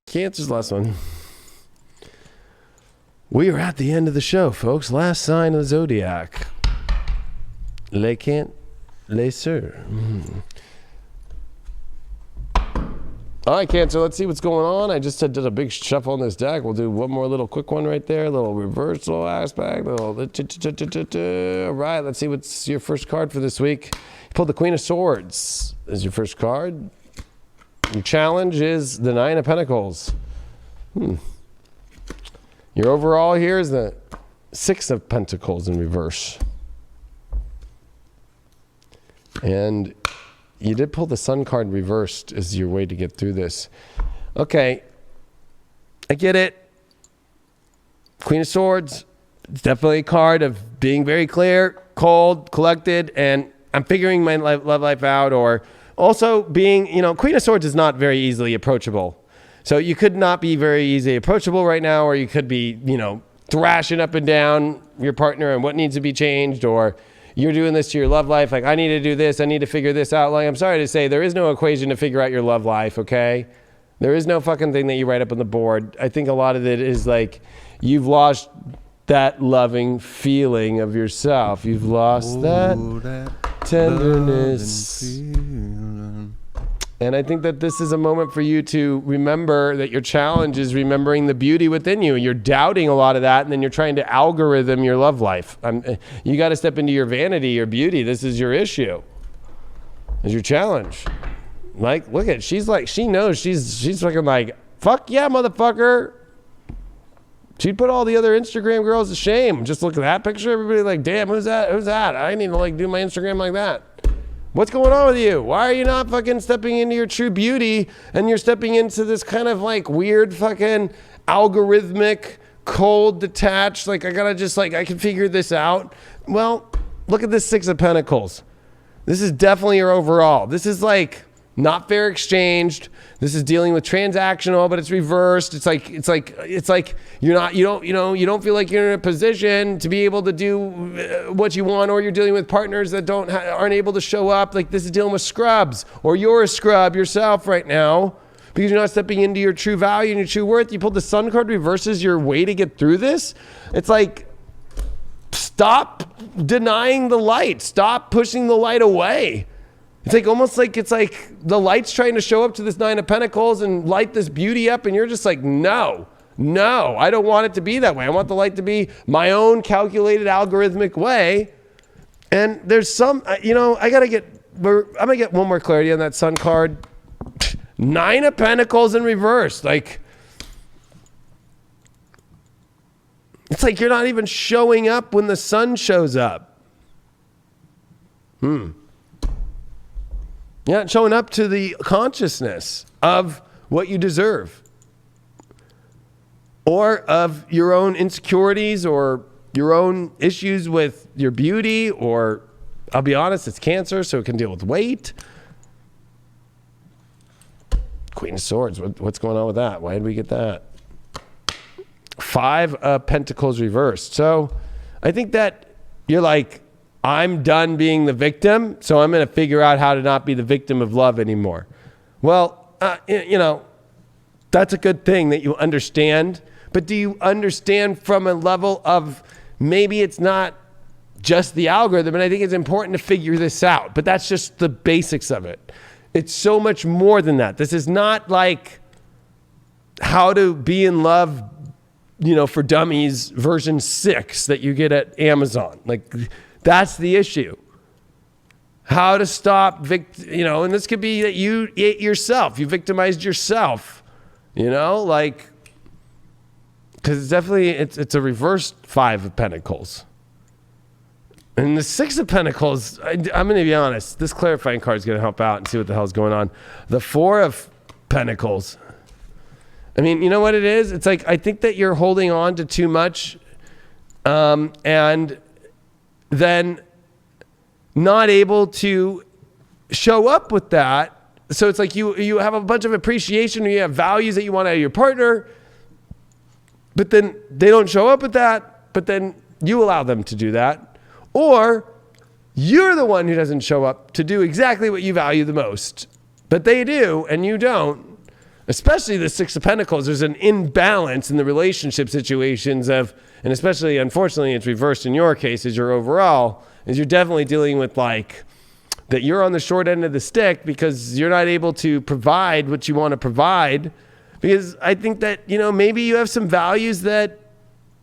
Cancer's last one. We are at the end of the show, folks. Last sign of the zodiac. Les Sœurs. All right, Cancer, let's see what's going on. I just did a big shuffle on this deck. We'll do one more little quick one right there. A little reversal aspect. All right, let's see what's your first card for this week. You pulled the Queen of Swords as your first card. Your challenge is the Nine of Pentacles. Your overall here is the Six of Pentacles in reverse. And you did pull the Sun card reversed as your way to get through this. Okay. I get it. Queen of Swords. It's definitely a card of being very clear, cold, collected, and I'm figuring my love life out, or also being, Queen of Swords is not very easily approachable. So you could not be very easily approachable right now, or you could be, thrashing up and down your partner and what needs to be changed, or you're doing this to your love life. Like, I need to do this. I need to figure this out. Like, I'm sorry to say, there is no equation to figure out your love life, okay? There is no fucking thing that you write up on the board. I think a lot of it is like, you've lost that loving feeling of yourself. You've lost that tenderness. And I think that this is a moment for you to remember that your challenge is remembering the beauty within you. You're doubting a lot of that, and then you're trying to algorithm your love life. You got to step into your vanity, your beauty. This is your issue. It's your challenge. Like, look at, she's like, she knows she's fucking like, fuck yeah, motherfucker. She'd put all the other Instagram girls to shame. Just look at that picture. Everybody like, damn, who's that? Who's that? I need to do my Instagram like that. What's going on with you? Why are you not fucking stepping into your true beauty, and you're stepping into this kind of like weird fucking algorithmic, cold, detached, like I gotta just I can figure this out. Well, look at this Six of Pentacles. This is definitely your overall. This is like not fair exchanged. This is dealing with transactional, but it's reversed. It's like you don't feel like you're in a position to be able to do what you want, or you're dealing with partners that aren't able to show up. Like, this is dealing with scrubs, or you're a scrub yourself right now because you're not stepping into your true value and your true worth. You pulled the Sun card reverses your way to get through this. It's like, stop denying the light. Stop pushing the light away. It's like almost like it's like the light's trying to show up to this Nine of Pentacles and light this beauty up, and you're just like, no, I don't want it to be that way. I want the light to be my own calculated algorithmic way. And there's some, I'm gonna get one more clarity on that Sun card. Nine of Pentacles in reverse. Like, it's like you're not even showing up when the sun shows up. You're not showing up to the consciousness of what you deserve, or of your own insecurities, or your own issues with your beauty, or, I'll be honest, it's Cancer, so it can deal with weight. Queen of Swords, what's going on with that? Why did we get that? Five of Pentacles reversed. So I think that you're like, I'm done being the victim, so I'm going to figure out how to not be the victim of love anymore. Well, that's a good thing that you understand, but do you understand from a level of maybe it's not just the algorithm, and I think it's important to figure this out, but that's just the basics of it. It's so much more than that. This is not like How to Be in Love, for Dummies version 6 that you get at Amazon. Like, that's the issue. How to stop, and this could be that you yourself, you victimized yourself, because it's definitely, it's a reversed Five of Pentacles. And the Six of Pentacles, I'm going to be honest, this clarifying card is going to help out and see what the hell's going on. The Four of Pentacles. I mean, you know what it is? It's like, I think that you're holding on to too much, and then not able to show up with that. So it's like you have a bunch of appreciation, or you have values that you want out of your partner, but then they don't show up at that, but then you allow them to do that. Or you're the one who doesn't show up to do exactly what you value the most, but they do and you don't. Especially the Six of Pentacles, there's an imbalance in the relationship situations of, and especially, unfortunately, it's reversed in your case as your overall, is you're definitely dealing with like, that you're on the short end of the stick because you're not able to provide what you want to provide. Because I think that, you know, maybe you have some values that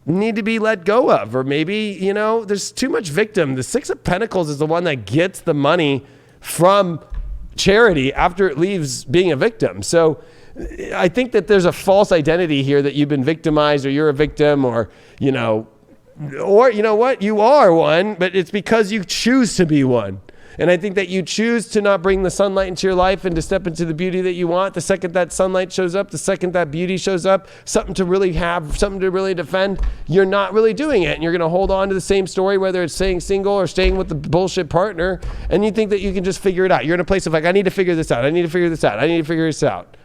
need to be let go of, or maybe, you know, there's too much victim. The Six of Pentacles is the one that gets the money from charity after it leaves being a victim. So I think that there's a false identity here that you've been victimized, or you're a victim, or you know what, you are one, but it's because you choose to be one. And I think that you choose to not bring the sunlight into your life and to step into the beauty that you want. The second that sunlight shows up, the second that beauty shows up, something to really have, something to really defend, you're not really doing it. And you're going to hold on to the same story, whether it's staying single or staying with the bullshit partner. And you think that you can just figure it out. You're in a place of like, I need to figure this out. I need to figure this out. I need to figure this out.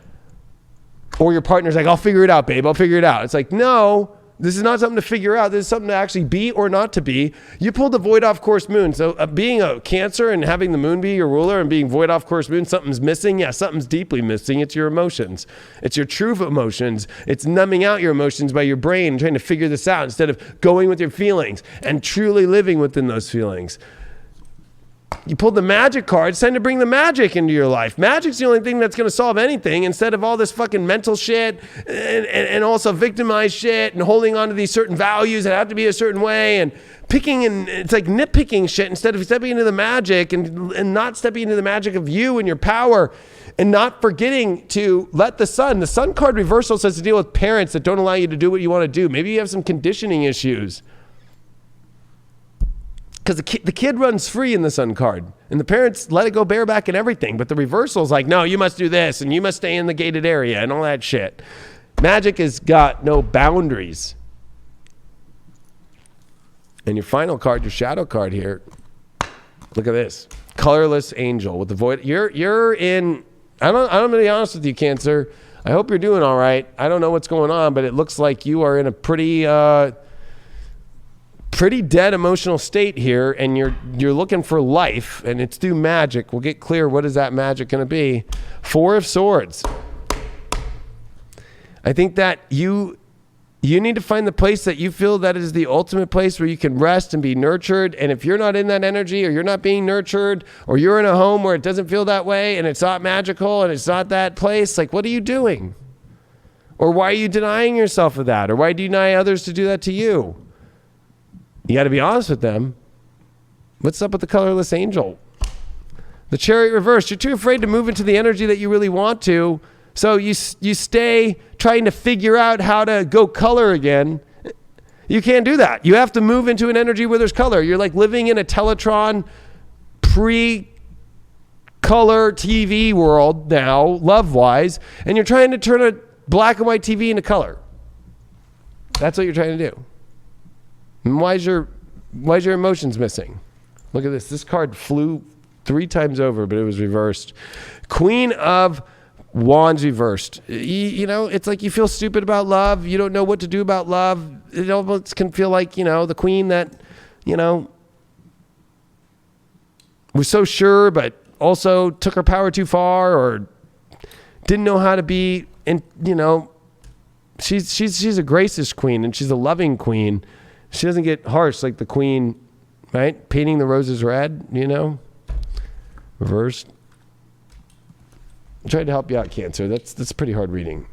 Or your partner's like, I'll figure it out, babe. I'll figure it out. It's like, no, this is not something to figure out. This is something to actually be or not to be. You pulled the void off course moon. So being a Cancer and having the moon be your ruler and being void off course moon, something's missing. Yeah, something's deeply missing. It's your emotions. It's your true emotions. It's numbing out your emotions by your brain and trying to figure this out instead of going with your feelings and truly living within those feelings. You pulled the magic card. It's time to bring the magic into your life. Magic's the only thing that's going to solve anything instead of all this fucking mental shit and also victimized shit and holding on to these certain values that have to be a certain way and picking, and it's like nitpicking shit instead of stepping into the magic and not stepping into the magic of you and your power and not forgetting to let the sun card reversal says to deal with parents that don't allow you to do what you want to do. Maybe you have some conditioning issues. Because the kid runs free in the sun card. And the parents let it go bareback and everything. But the reversal is like, no, you must do this. And you must stay in the gated area and all that shit. Magic has got no boundaries. And your final card, your shadow card here. Look at this. Colorless angel with the void. You're in, I'm going to be honest with you, Cancer. I hope you're doing all right. I don't know what's going on, but it looks like you are in a pretty dead emotional state here, and you're looking for life, and it's through magic. We'll get clear, what is that magic going to be? Four of Swords. I think that you need to find the place that you feel that is the ultimate place where you can rest and be nurtured. And if you're not in that energy, or you're not being nurtured, or you're in a home where it doesn't feel that way and it's not magical and it's not that place, like, what are you doing? Or why are you denying yourself of that? Or why do you deny others to do that to you? You got to be honest with them. What's up with the colorless angel? The Chariot reversed. You're too afraid to move into the energy that you really want to. So you stay trying to figure out how to go color again. You can't do that. You have to move into an energy where there's color. You're like living in a Teletron pre-color TV world now, love-wise, and you're trying to turn a black and white TV into color. That's what you're trying to do. And why is your emotions missing? Look at this. This card flew 3 times over, but it was reversed. Queen of Wands reversed. You know, it's like you feel stupid about love. You don't know what to do about love. It almost can feel like, you know, the queen that, you know, was so sure, but also took her power too far, or didn't know how to be. And, you know, she's a gracious queen, and she's a loving queen. She doesn't get harsh like the queen, right? Painting the roses red, you know? Reversed. I tried to help you out, Cancer. That's pretty hard reading.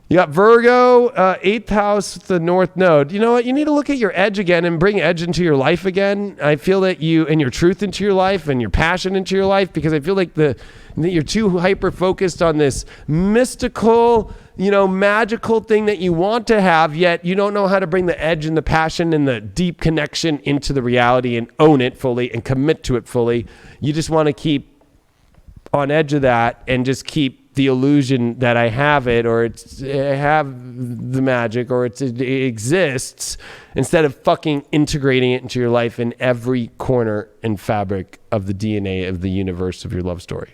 You got Virgo, 8th house, the North Node. You know what? You need to look at your edge again and bring edge into your life again. I feel that and your truth into your life and your passion into your life, because I feel like that you're too hyper-focused on this mystical, you know, magical thing that you want to have, yet you don't know how to bring the edge and the passion and the deep connection into the reality and own it fully and commit to it fully. You just want to keep on edge of that and just keep the illusion that I have it, or I have the magic, or it exists, instead of fucking integrating it into your life in every corner and fabric of the DNA of the universe of your love story.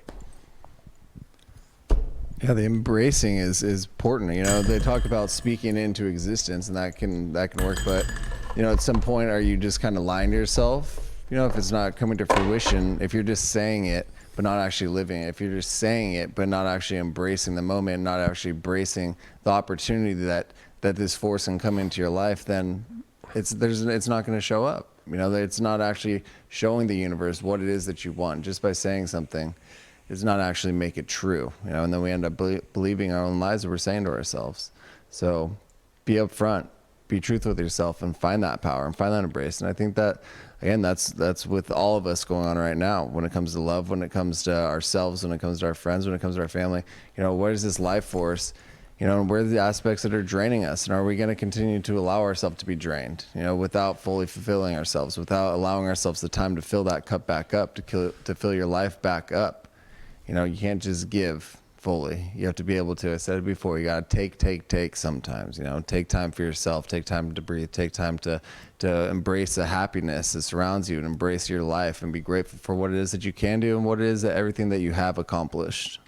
Yeah, the embracing is important. You know, they talk about speaking into existence, and that can work. But you know, at some point, are you just kind of lying to yourself? You know, if it's not coming to fruition, if you're just saying it but not actually living it, if you're just saying it but not actually embracing the moment, not actually embracing the opportunity that this force can come into your life, then it's not going to show up. You know, it's not actually showing the universe what it is that you want. Just by saying something does not actually make it true. You know, and then we end up believing our own lies that we're saying to ourselves. So be upfront, be truthful with yourself, and find that power and find that embrace. And I think that, again, that's with all of us going on right now when it comes to love, when it comes to ourselves, when it comes to our friends, when it comes to our family. You know, what is this life force? You know, and where are the aspects that are draining us? And are we going to continue to allow ourselves to be drained, you know, without fully fulfilling ourselves, without allowing ourselves the time to fill that cup back up, to fill your life back up? You know, you can't just give fully. You have to be able to, I said it before, you got to take sometimes, you know, take time for yourself, take time to breathe, take time to embrace the happiness that surrounds you and embrace your life and be grateful for what it is that you can do and what it is that everything that you have accomplished.